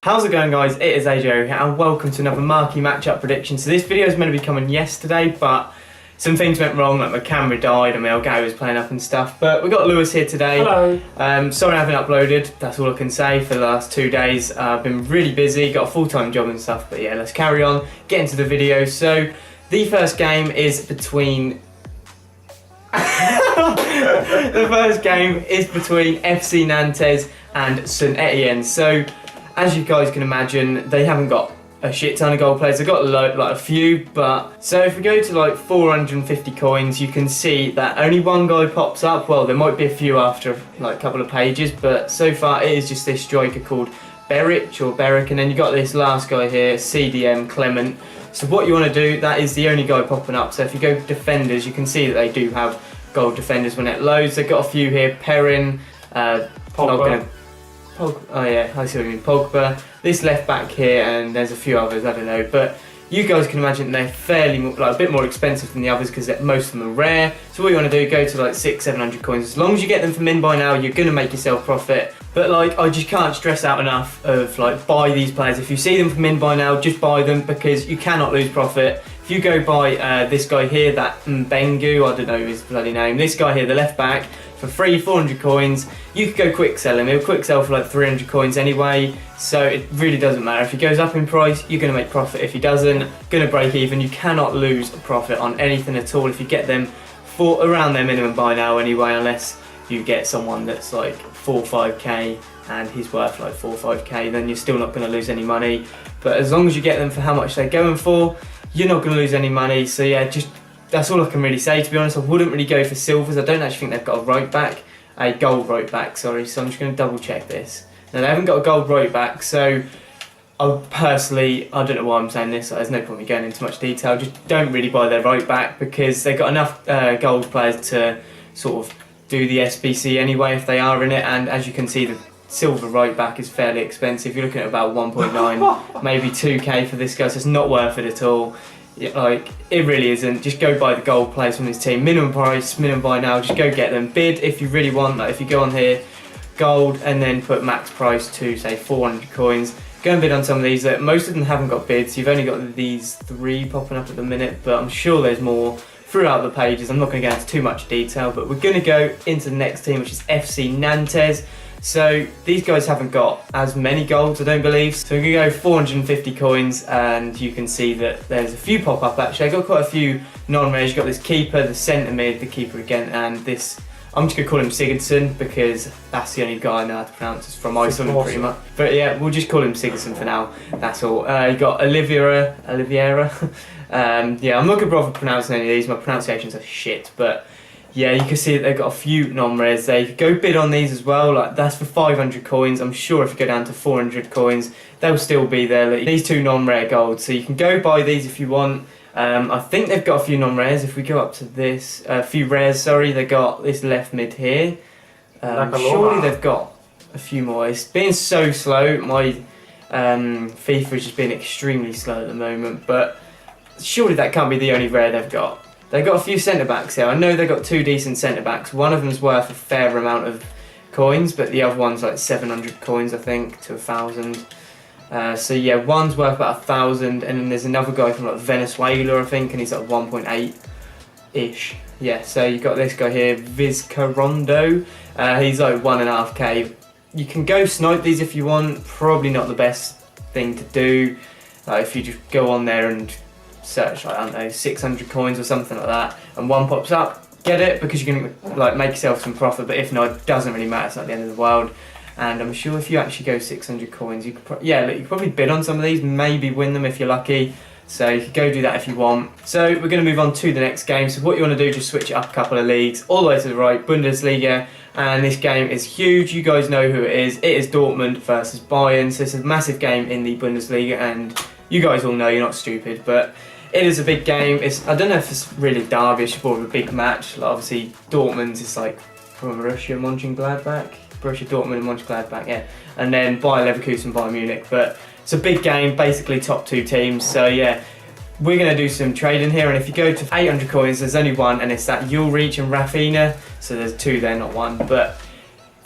How's it going, guys? It is AJ here and welcome to another Marquee matchup prediction. So this video is meant to be coming yesterday, but some things went wrong, like my camera died and my Elgato was playing up and stuff. But we got Lewis here today. Hello. Sorry I haven't uploaded, that's all I can say for the last 2 days. I've been really busy, got a full-time job and stuff, but yeah, let's carry on, get into the video. So the first game is between the first game is between FC Nantes and St Etienne. So as you guys can imagine, they haven't got a shit ton of gold players. They've got like a few, but so if we go to like 450 coins, you can see that only one guy pops up. Well, there might be a few after like a couple of pages, but so far it is just this striker called Beric, and then you got this last guy here, CDM Clement. So what you want to do, that is the only guy popping up. So if you go defenders, you can see that they do have gold defenders when it loads. They've got a few here, Perrin, Pogba. Oh yeah, I see what you mean, Pogba, this left back here, and there's a few others, I don't know, but you guys can imagine they're fairly, like a bit more expensive than the others because most of them are rare. So what you want to do, go to like 600-700 coins. As long as you get them from in by now, you're going to make yourself profit. But like, I just can't stress out enough of like, buy these players. If you see them from in by now, just buy them because you cannot lose profit. If you go buy this guy here, that Mbengu, I don't know his bloody name, this guy here, the left back, for free, 400 coins, you could go quick sell him. He'll quick sell for like 300 coins anyway, so it really doesn't matter. If he goes up in price, you're going to make profit. If he doesn't, going to break even. You cannot lose a profit on anything at all if you get them for around their minimum buy now anyway, unless you get someone that's like 4 or 5k and he's worth like 4 or 5k, then you're still not going to lose any money. But as long as you get them for how much they're going for, you're not going to lose any money. So yeah, just that's all I can really say, to be honest. I wouldn't really go for silvers. I don't actually think they've got a gold right back, sorry. So I'm just going to double check this. Now they haven't got a gold right back, so I personally, I don't know why I'm saying this, so there's no point me going into much detail. Just don't really buy their right back because they've got enough gold players to sort of do the SBC anyway if they are in it. And as you can see, the silver right back is fairly expensive. You're looking at about 1.9, maybe 2k for this guy, so it's not worth it at all. Like, it really isn't. Just go buy the gold players from this team. Minimum price, minimum buy now, just go get them. Bid if you really want. Like if you go on here, gold, and then put max price to say 400 coins. Go and bid on some of these. Most of them haven't got bids. You've only got these 3 popping up at the minute, but I'm sure there's more throughout the pages. I'm not going to go into too much detail, but we're going to go into the next team, which is FC Nantes. So these guys haven't got as many golds, I don't believe. So we're going to go 450 coins, and you can see that there's a few pop up actually. I got quite a few non-rares. You've got this keeper, the centre mid, the keeper again, and this, I'm just going to call him Sigurdsson because that's the only guy I know how to pronounce. It's from Iceland pretty much. But yeah, we'll just call him Sigurdsson for now, that's all. You got Oliveira. Yeah, I'm not going to bother pronouncing any of these. My pronunciations are shit, but yeah, you can see that they've got a few non-rares. They go bid on these as well. Like that's for 500 coins. I'm sure if you go down to 400 coins, they'll still be there. Like, these 2 non-rare golds. So you can go buy these if you want. I think they've got a few non-rares. If we go up to this, a few rares. Sorry, they got this left mid here. Surely they've got a few more. It's been so slow. My FIFA has just been extremely slow at the moment. But surely that can't be the only rare they've got. They've got a few centre-backs here. I know they've got 2 decent centre-backs. One of them's worth a fair amount of coins, but the other one's like 700 coins, I think, to 1,000. So yeah, one's worth about 1,000, and then there's another guy from like Venezuela, I think, and he's like 1.8-ish. Yeah, so you've got this guy here, Vizcarrondo. He's like 1.5k. You can go snipe these if you want. Probably not the best thing to do. If you just go on there and search like, I don't know, 600 coins or something like that, and one pops up, get it, because you can like make yourself some profit. But if not, it doesn't really matter. It's not the end of the world. And I'm sure if you actually go 600 coins, you could you could probably bid on some of these, maybe win them if you're lucky. So you could go do that if you want. So we're going to move on to the next game. So what you want to do, just switch it up a couple of leagues, all the way to the right, Bundesliga. And this game is huge. You guys know who it is. It is Dortmund versus Bayern. So it's a massive game in the Bundesliga, and you guys all know, you're not stupid, but it is a big game. I don't know if it's really derby, it's more of a big match. Like obviously Dortmund is like from Borussia Mönchengladbach, Dortmund and Mönchengladbach, yeah. And then Bayer Leverkusen, Bayern Munich. But it's a big game, basically top 2 teams. So yeah, we're going to do some trading here. And if you go to 800 coins, there's only one, and it's that Ulreich and Rafinha. So there's 2 there, not 1. But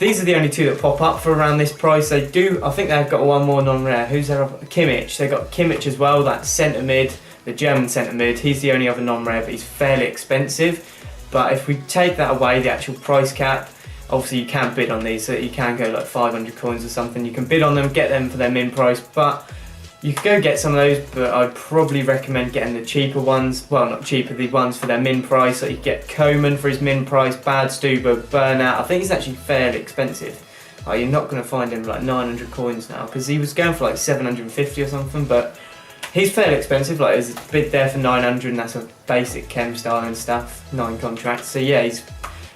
these are the only two that pop up for around this price. I think they've got one more non-rare. Who's there? Kimmich. They've got Kimmich as well, that centre mid, the German centre mid. He's the only other non-rare, but he's fairly expensive. But if we take that away, the actual price cap, obviously you can bid on these, so you can go like 500 coins or something. You can bid on them, get them for their min price, but you could go get some of those, but I'd probably recommend getting the cheaper ones. Well, not cheaper, the ones for their min price. So you get Coman for his min price, Bad Stuber, Burnout. I think he's actually fairly expensive. You're not going to find him like 900 coins now, because he was going for like 750 or something, but he's fairly expensive. Like there's a bid there for 900, and that's a basic chem style and stuff, 9 contracts. So yeah, he's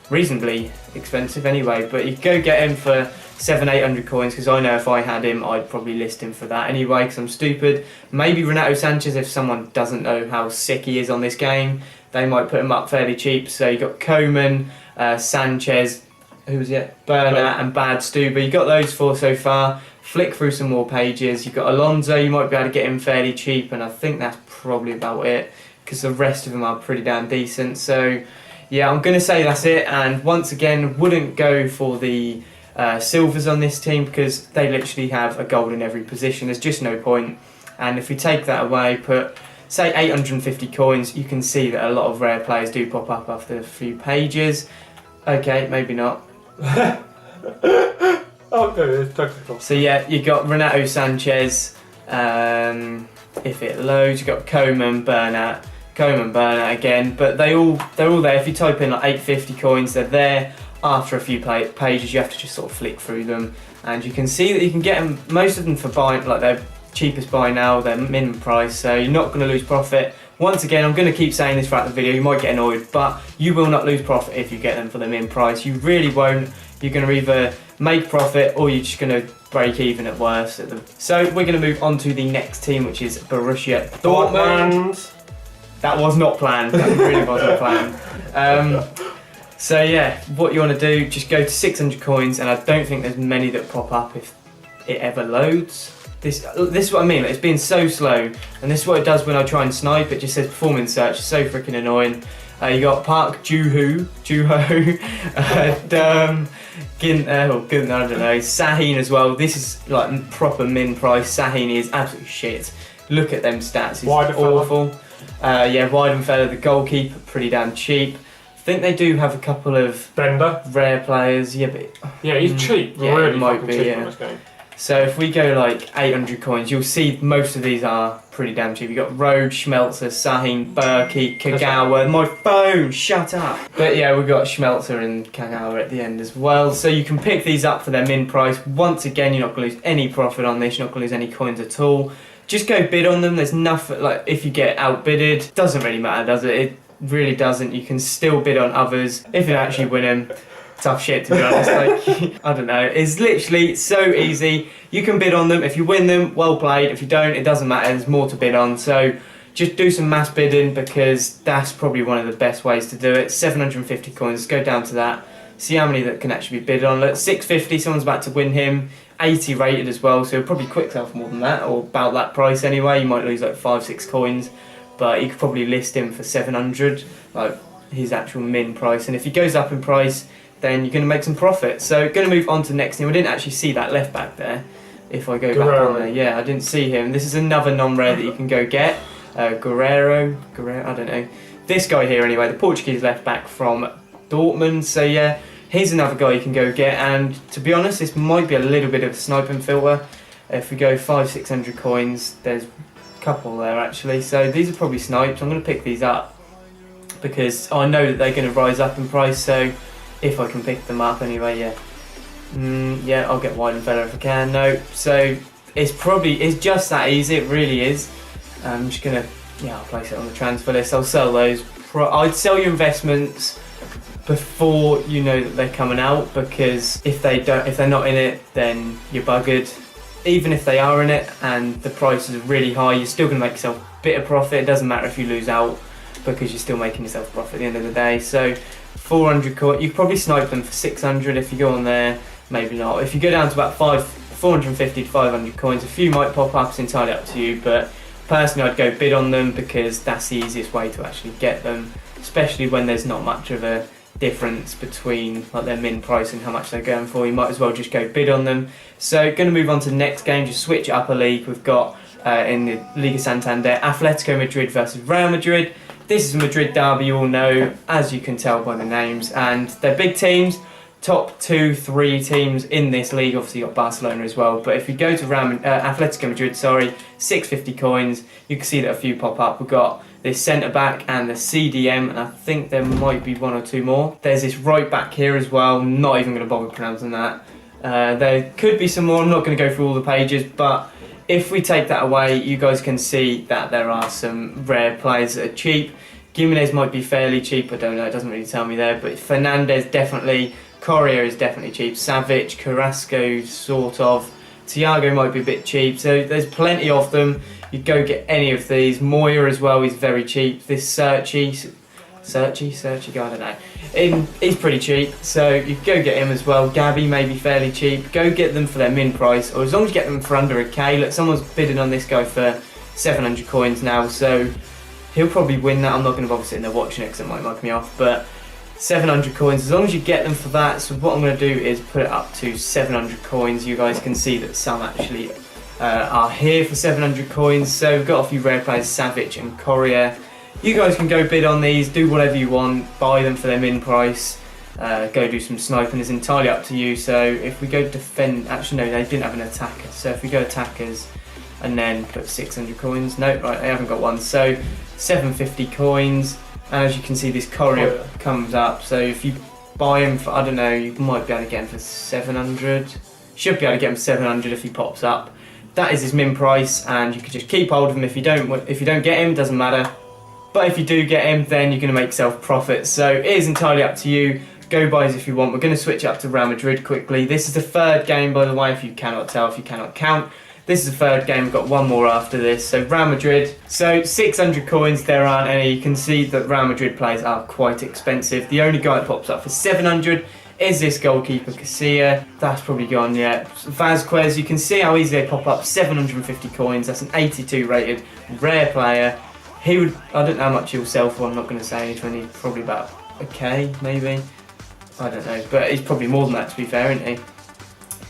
reasonably expensive anyway, but you go get him for 700-800 coins, because I know if I had him I'd probably list him for that anyway, because I'm stupid. Maybe Renato Sanchez, if someone doesn't know how sick he is on this game, they might put him up fairly cheap. So you got Coman, Sanchez, who was it? Bernat and Bad Stuber. You got those 4 so far. Flick through some more pages. You've got Alonso, you might be able to get him fairly cheap, and I think that's probably about it, because the rest of them are pretty damn decent. So yeah, I'm going to say that's it, and once again, wouldn't go for the silvers on this team, because they literally have a gold in every position. There's just no point. And if we take that away, put say 850 coins, you can see that a lot of rare players do pop up after a few pages. Okay, maybe not. Okay, it's technical. So yeah, you got Renato Sanchez. If it loads, you got Coman Bernat again. But they're all there. If you type in like 850 coins, they're there. After a few pages, you have to just sort of flick through them, and you can see that you can get them, most of them for buy, like their cheapest buy now, their minimum price, so you're not going to lose profit. Once again, I'm going to keep saying this throughout the video, you might get annoyed, but you will not lose profit if you get them for the min price. You really won't. You're going to either make profit or you're just going to break even at worst. So we're going to move on to the next team, which is Borussia Dortmund. That was not planned. That really wasn't planned. So yeah, what you want to do, just go to 600 coins, and I don't think there's many that pop up if it ever loads. This is what I mean, like, it's been so slow, and this is what it does when I try and snipe. It just says performance search. It's so freaking annoying. You got Park Juho, Gun, I don't know, Sahin as well. This is like proper min price. Sahin is absolutely shit. Look at them stats, he's awful. Yeah, Weidenfeller, the goalkeeper, pretty damn cheap. I think they do have a couple of Bender, rare players. Yeah, but yeah, he's cheap. Yeah, really it might be. cheap Yeah. on this game. So if we go like 800 coins, you'll see most of these are pretty damn cheap. You got Road, Schmelzer, Sahin, Berkey, Kagawa. My phone, shut up. But yeah, we've got Schmelzer and Kagawa at the end as well. So you can pick these up for their min price. Once again, you're not going to lose any profit on this. You're not going to lose any coins at all. Just go bid on them. There's nothing, like, if you get outbidded, doesn't really matter, does it? It really doesn't. You can still bid on others. If you actually win them, tough shit, to be honest. Like, I don't know. It's literally so easy. You can bid on them. If you win them, well played. If you don't, it doesn't matter. There's more to bid on. So just do some mass bidding, because that's probably one of the best ways to do it. 750 coins. Let's go down to that. See how many that can actually be bid on. Look, 650. Someone's about to win him. 80 rated as well. So he'll probably quick sell for more than that, or about that price anyway. You might lose like 5-6 coins, but you could probably list him for 700, like his actual min price. And if he goes up in price, then you're going to make some profit. So going to move on to the next thing. We didn't actually see that left back there. If I go back on there, yeah, I didn't see him. This is another non-rare that you can go get. Guerrero, I don't know. This guy here anyway, the Portuguese left back from Dortmund. So yeah, here's another guy you can go get. And to be honest, this might be a little bit of a sniping filter. If we go 500-600 coins, there's a couple there actually. So these are probably snipes. I'm going to pick these up because I know that they're going to rise up in price. So if I can pick them up anyway, yeah. Yeah, I'll get Weidenfeller if I can. No, so it's just that easy. It really is. I'm just gonna, I'll place it on the transfer list. I'll sell those. I'd sell your investments before you know that they're coming out, because if they're not in it, then you're buggered. Even if they are in it and the prices are really high, you're still gonna make yourself a bit of profit. It doesn't matter if you lose out, because you're still making yourself profit at the end of the day. So 400 coins, you could probably snipe them for 600 if you go on there. Maybe not. If you go down to about 450 to 500 coins, a few might pop up. It's entirely up to you, but personally I'd go bid on them, because that's the easiest way to actually get them, especially when there's not much of a difference between like their min price and how much they're going for, you might as well just go bid on them. So going to move on to the next game, just switch up a league. We've got in the Liga Santander, Atletico Madrid versus Real Madrid. This is a Madrid derby, you all know, as you can tell by the names, and they're big teams. Top 2-3 teams in this league. Obviously you've got Barcelona as well, but if you go to Atletico Madrid, 650 coins, you can see that a few pop up. We've got this centre back and the CDM, and I think there might be one or two more. There's this right back here as well, not even going to bother pronouncing that. There could be some more, I'm not going to go through all the pages, but if we take that away, you guys can see that there are some rare players that are cheap. Gimenez might be fairly cheap, I don't know, it doesn't really tell me there, but Fernandez definitely, Correa is definitely cheap, Savic, Carrasco sort of, Thiago might be a bit cheap, so there's plenty of them. You go get any of these. Moya as well, he's very cheap. This Searchy guy, I don't know. He's pretty cheap, so you go get him as well. Gabby may be fairly cheap. Go get them for their min price, or as long as you get them for under a K. Look, someone's bidding on this guy for 700 coins now, so he'll probably win that. I'm not going to bother sitting there watching it because it might mug me off, but 700 coins, as long as you get them for that. So what I'm going to do is put it up to 700 coins. You guys can see that some actually are here for 700 coins. So we've got a few rare players, Savic and Correa. You guys can go bid on these, do whatever you want, buy them for their min price, go do some sniping, it's entirely up to you. So if we go defend, actually no, they didn't have an attacker. So if we go attackers and then put 600 coins, no, right, they haven't got one. So 750 coins. And as you can see, this Correa comes up, so if you buy him for, I don't know, you might be able to get him for 700. Should be able to get him for 700 if he pops up. That is his min price, and you can just keep hold of him. If you don't get him, doesn't matter. But if you do get him, then you're going to make yourself profit. So it is entirely up to you. Go buys if you want. We're going to switch up to Real Madrid quickly. This is the third game, by the way, if you cannot tell, if you cannot count. This is the third game, we've got one more after this. So Real Madrid, so 600 coins, there aren't any. You can see that Real Madrid players are quite expensive. The only guy that pops up for 700 is this goalkeeper, Casilla. That's probably gone yet. Vasquez, you can see how easy they pop up, 750 coins. That's an 82 rated, rare player. He would, I don't know how much he'll sell for, I'm not going to say anything. He's probably about a K, maybe. I don't know, but he's probably more than that, to be fair, isn't he?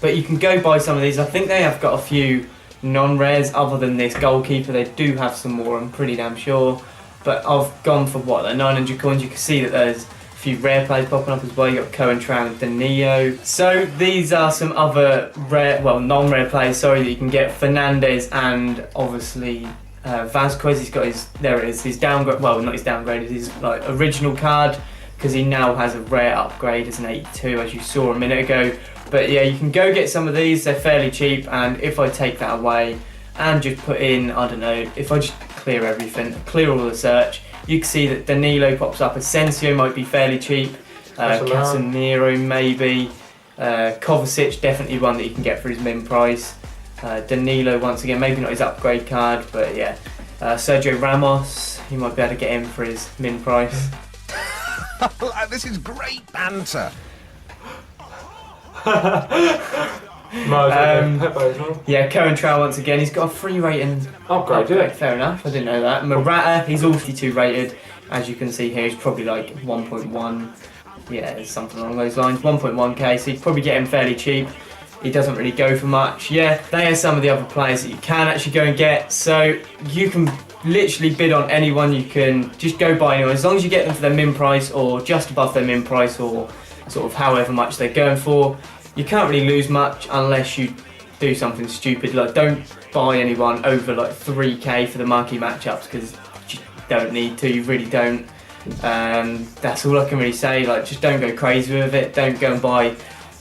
But you can go buy some of these. I think they have got a few non-rares other than this goalkeeper. They do have some more, I'm pretty damn sure. But I've gone for what, like 900 coins. You can see that there's a few rare players popping up as well. You've got Cohen, Tran and Danilo. So these are some other rare, well, non-rare players, sorry, that you can get. Fernandez and obviously Vasquez. He's got his, there it is, his downgrade, well, not his downgraded, his like original card, because he now has a rare upgrade as an 82, as you saw a minute ago. But yeah, you can go get some of these, they're fairly cheap, and if I take that away and just put in, I don't know, if I just clear everything, clear all the search, you can see that Danilo pops up, Asensio might be fairly cheap, Casemiro maybe, Kovacic definitely one that you can get for his min price, Danilo once again, maybe not his upgrade card, but yeah, Sergio Ramos, you might be able to get him for his min price. This is great banter. Yeah, Cohen Trow once again, he's got a free rating upgrade, yeah. Fair enough, I didn't know that. Morata, he's also 2 rated, as you can see here, he's probably like 1.1, yeah, something along those lines, 1.1k, so you probably get him fairly cheap. He doesn't really go for much. Yeah, they are some of the other players that you can actually go and get, so you can literally bid on anyone, you can just go buy anyone, as long as you get them for their min price or just above their min price or sort of however much they're going for. You can't really lose much unless you do something stupid, like don't buy anyone over like 3k for the marquee matchups, because you don't need to, you really don't. That's all I can really say, like just don't go crazy with it, don't go and buy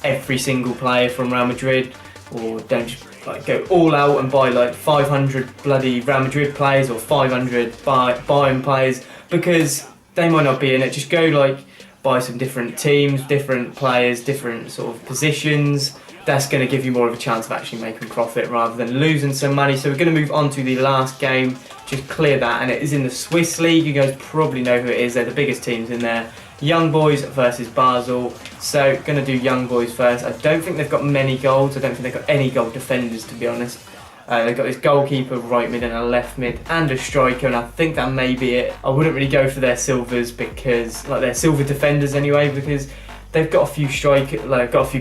every single player from Real Madrid, or don't just like go all out and buy like 500 bloody Real Madrid players or 500 Bayern players, because they might not be in it. Just go like buy some different teams, different players, different sort of positions. That's going to give you more of a chance of actually making profit rather than losing some money. So we're going to move on to the last game, just clear that, and it is in the Swiss League. You guys probably know who it is, they're the biggest teams in there. Young Boys versus Basel. So going to do Young Boys first. I don't think they've got many golds, I don't think they've got any gold defenders, to be honest. They've got this goalkeeper, right mid and a left mid and a striker, and I think that may be it. I wouldn't really go for their silvers because, like their silver defenders anyway, because they've got a few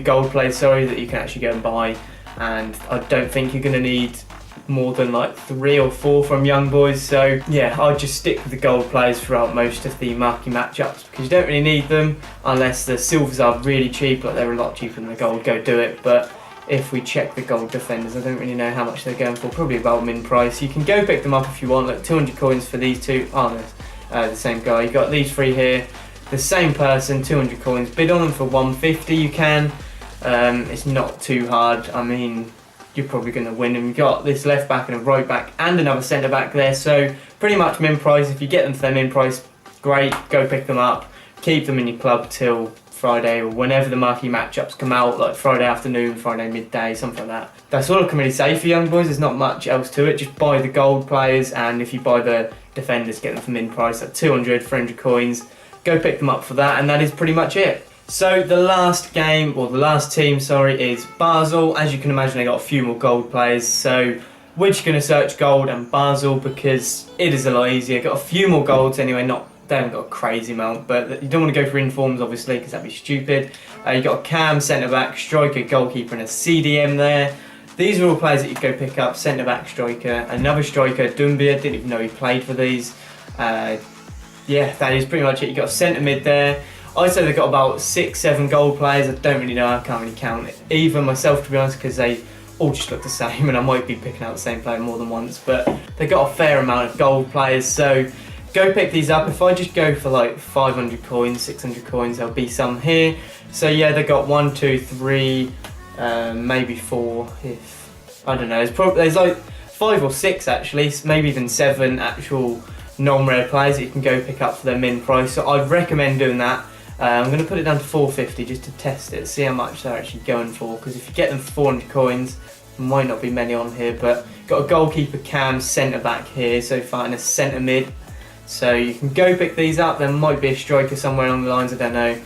gold players, that you can actually go and buy, and I don't think you're going to need more than like 3 or 4 from young boys. So yeah, I'd just stick with the gold players throughout most of the marquee matchups because you don't really need them unless the silvers are really cheap, like they're a lot cheaper than the gold, go do it. But if we check the gold defenders, I don't really know how much they're going for, probably about min price. You can go pick them up if you want, like 200 coins for these two. Oh no, the same guy. You got these 3 here, the same person, 200 coins. Bid on them for 150 you can. It's not too hard. I mean, you're probably going to win them. You've got this left back and a right back and another centre back there, so pretty much min price. If you get them for their min price, great, go pick them up, keep them in your club till Friday or whenever the marquee matchups come out, like Friday afternoon, Friday midday, something like that. That's all I can really say for young boys. There's not much else to it. Just buy the gold players, and if you buy the defenders, get them for min price at 200, 300 coins. Go pick them up for that, and that is pretty much it. So the last game, or the last team, is Basel. As you can imagine, they got a few more gold players, so we're just going to search gold and Basel because it is a lot easier. Got a few more golds anyway, they haven't got a crazy amount, but you don't want to go for informs obviously because that'd be stupid. You got a cam, centre back, striker, goalkeeper and a CDM there. These are all players that you go pick up. Centre back, striker, another striker, Dumbia, didn't even know he played for these. Yeah, that is pretty much it. You got a centre mid there. I'd say they've got about 6-7 gold players. I don't really know, I can't really count it either myself to be honest, because they all just look the same and I might be picking out the same player more than once, but they've got a fair amount of gold players, so go pick these up. If I just go for like 500 coins, 600 coins, there'll be some here. So yeah, they've got 1, 2, 3, maybe 4, if, I don't know, there's like 5 or 6 actually, maybe even 7 actual non-rare players that you can go pick up for their min price, so I'd recommend doing that. I'm going to put it down to 450 just to test it, see how much they're actually going for, because if you get them for 400 coins, there might not be many on here, but got a goalkeeper, cam, centre back here so far, and a centre mid, so you can go pick these up. There might be a striker somewhere along the lines, I don't know,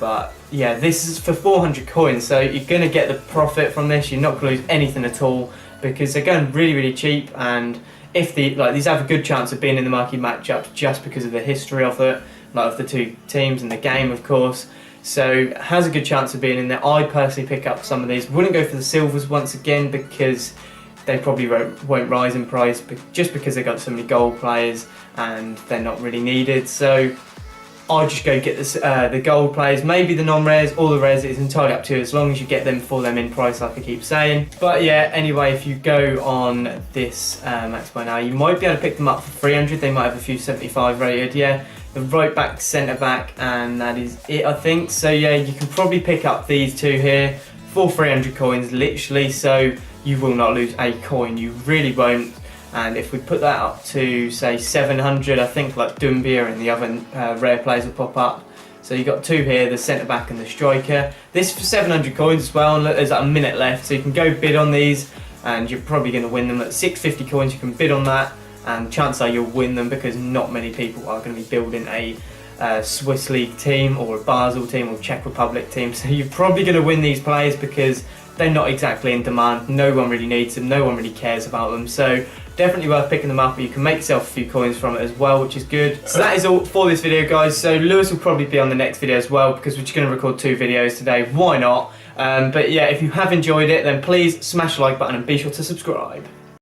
but yeah, this is for 400 coins, so you're going to get the profit from this. You're not going to lose anything at all because they're going really, really cheap, and if these have a good chance of being in the marquee matchups just because of the history of it, like of the two teams and the game, of course. So it has a good chance of being in there. I personally pick up some of these. Wouldn't go for the silvers once again because they probably won't rise in price, just because they've got so many gold players and they're not really needed. So I'd just go get the gold players, maybe the non-rares or the rares. It's entirely up to you as long as you get them for them in price, like I keep saying. But yeah, anyway, if you go on this Max by now, you might be able to pick them up for 300. They might have a few 75 rated, yeah. The right back, centre back, and that is it, I think. So yeah, you can probably pick up these two here for 300 coins, literally. So you will not lose a coin, you really won't. And if we put that up to say 700, I think like Dumbia and the other rare players will pop up. So you got 2 here, the centre back and the striker. This for 700 coins as well, and look, there's like a minute left, so you can go bid on these, and you're probably going to win them at 650 coins. You can bid on that, and chances are you'll win them because not many people are going to be building a Swiss League team or a Basel team or Czech Republic team. So you're probably going to win these players because they're not exactly in demand. No one really needs them, no one really cares about them. So definitely worth picking them up. You can make yourself a few coins from it as well, which is good. So that is all for this video, guys. So Lewis will probably be on the next video as well because we're just going to record 2 videos today. Why not? But yeah, if you have enjoyed it, then please smash the like button and be sure to subscribe.